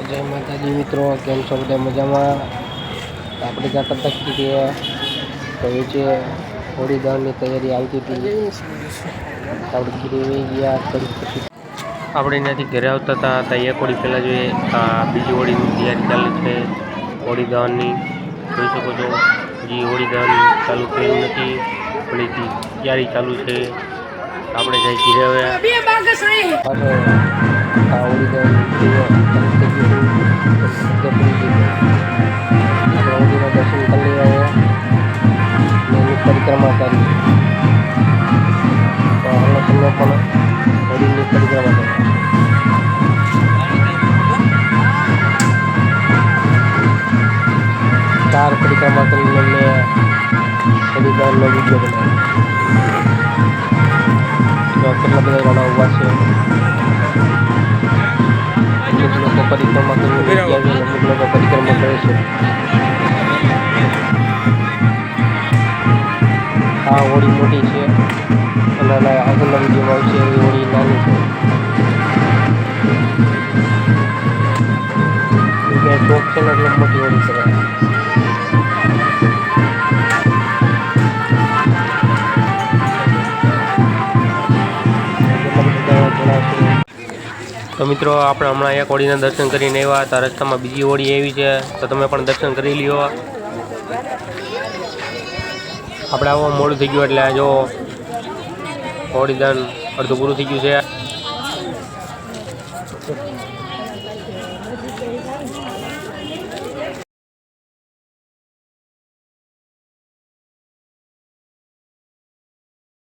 जय माताजी मित्रों, केम छो बधा मजामां। આપણે ત્યાં કરતા કે તો છે હોળી દહનની તૈયારી આવતી હતી। આપણે ઘરે ગયા પછી આપણે ત્યાંથી ઘરે આવતા હતા ત્યાં એક હોળી પહેલાં જોઈએ બીજી હોળીની તૈયારી ચાલે છે હોળી દહનની। જોઈ શકો છો હજી હોળી દહન ચાલુ થયું નથી પણ એથી તૈયારી ચાલુ છે। આપણે જાય ઘરે હવે હોળી દહન दर्शन कर लिया है परिक्रमा करी तो हम समय पर होली की परिक्रमा कर 4 परिक्रमा कर मैंने होली दहन में वीडियो बनाया तो कितना बड़ा बना हुआ से अमुक लोग परिक्रमा करने गया है अमुक लोग परिक्रमा करे छे। आ होली मोटी है અને આગળના વિડીયોમાં આવશે એ હોળી નાની છે ચોક છે ને એટલે મોટી હોળી કરે। તો મિત્રો આપણે હમણાં એક હોળીના દર્શન કરીને આવ્યા હતા રસ્તામાં બીજી હોળી આવી છે તો તમે પણ દર્શન કરી લ્યો। આપણે આવો મોડું થઈ ગયું એટલે જો હોળી દહન અડધું પૂરું થઈ ગયું છે।